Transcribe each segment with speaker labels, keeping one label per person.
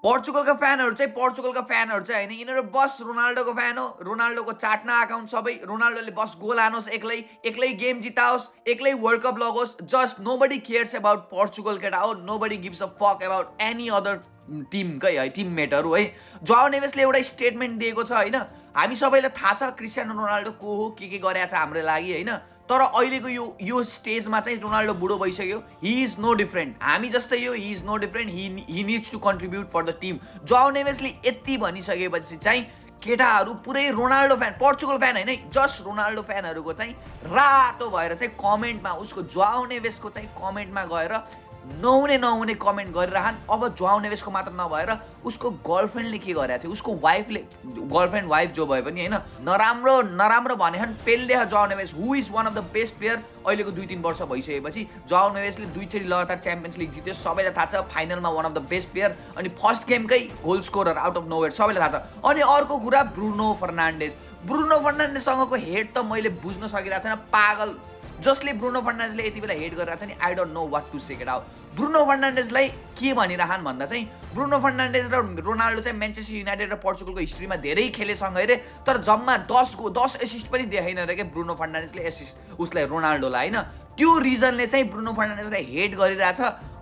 Speaker 1: पोर्चुगलका फ्यानहरू चाहिँ हैन, यिनीहरू बस रोनाल्डोको फ्यान हो, रोनाल्डोको चाट्न अकाउन्ट सबै, रोनाल्डोले बस गोल हानोस् एक्लै गेम जिताओस्, एक्लै वर्ल्ड कप लगोस्, just nobody cares about Portugal केटा हो, nobody gives a fuck about any other टिमकै है, टिममेटहरू है। जोआओ नेभेसले एउटा स्टेटमेन्ट दिएको छ हैन, हामी सबैलाई थाहा छ क्रिस्टियानो रोनाल्डो को हो, के गरेछ हाम्रो लागि हैन, तर अहिलेको यो स्टेजमा चाहिँ रोनाल्डो बुढो भइसक्यो, ही इज नो डिफरेन्ट, हामी जस्तै हो, he is no different, he needs to contribute for the team. João नेभेसले यति भनिसकेपछि चाहिँ केटाहरू पुरै रोनाल्डो फ्यान, पोर्चुगल फ्यान होइन है, जस्ट रोनाल्डो फ्यानहरूको चाहिँ रातो भएर चाहिँ कमेन्टमा उसको जोआओ नेभेसको चाहिँ कमेन्टमा गएर नहुने कमेन्ट गरिरहन्। अब जोआओ नेभेसको मात्र नभएर उसको गर्लफ्रेन्डले के गरेको थियो, उसको वाइफले, गर्लफ्रेन्ड वाइफ जो भए पनि होइन, नराम्रो भने पेल्दे João Neves, who is one of the best player अहिलेको 2-3 वर्ष भइसकेपछि। जोआओ नेभेसले 2 चोटि लगातार च्याम्पियन्स लिग जित्यो, सबैलाई थाहा छ, फाइनलमा one of the best player, अनि फर्स्ट गेमकै goal scorer out of nowhere, सबैलाई थाहा छ। अनि अर्को कुरा ब्रुनो फर्नान्डेससँगको हेड त मैले बुझ्न सकिरहेको छैन, पागल जसले ब्रुनो फर्नान्डेसले यति बेला हेड गरिरहेको छ नि, I don't know what to say it out. Bruno फर्नान्डेसलाई के भनिरहन् भन्दा चाहिँ ब्रुनो फर्नान्डेस र रोनाल्डो चाहिँ म्यान्चेस्टर युनाइटेड र पोर्चुगलको हिस्ट्रीमा धेरै खेलेसँग अरे, तर जम्मा 10 एसिस्ट पनि देखाइन रे के ब्रुनो फर्नान्डेसले एसिस्ट उसलाई रोनाल्डोलाई होइन। त्यो रिजनले चाहिँ ब्रुनो फर्नान्डेसलाई हेड गरिरहेछ,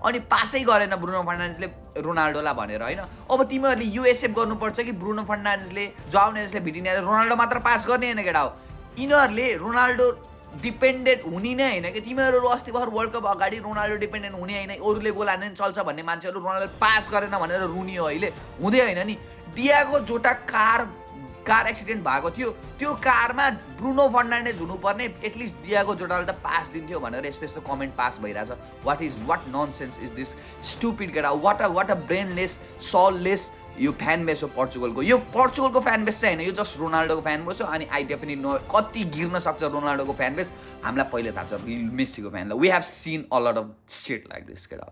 Speaker 1: अनि पासै गरेन ब्रुनो फर्नान्डेसले रोनाल्डोलाई भनेर होइन। अब तिमीहरूले यो एक्सेप्ट गर्नुपर्छ कि ब्रुनो फर्नान्डेसले जोआओ नेभेसले भिटिनेर रोनाल्डो मात्र पास गर्ने होइन केटा हो, यिनीहरूले रोनाल्डो डिपेन्डेन्ट हुने नै होइन कि। तिमीहरू अस्ति भर्खर वर्ल्ड कप अगाडि रोनाल्डो डिपेन्डेन्ट हुने होइन, अरूले गोल हाने चल्छ भन्ने मान्छेहरू रोनाल्डो पास गरेन भनेर रुनियो, अहिले हुँदै होइन नि। डियागो जोटा कार एक्सिडेन्ट भएको थियो, त्यो कारमा ब्रुनो फर्नान्डेस हुनुपर्ने, एटलिस्ट डियागो जोटाले त पास दिन्थ्यो भनेर यस्तो कमेन्ट पास भइरहेछ। What nonsense is this stupid केटा, वाट अ ब्रेनलेस सललेस यो फ्यान बेस हो पोर्चुगलको। यो पोर्चुगलको फ्यान बेस चाहिँ होइन, यो जस्ट रोनाल्डोको फ्यान बेस हो। अनि आई डेफिनेटली नो कति गिर्न सक्छ रोनाल्डोको फ्यान बेस, हामीलाई पहिले थाहा छ मेस्सीको फ्यानलाई। We have seen a lot of shit like this केटा।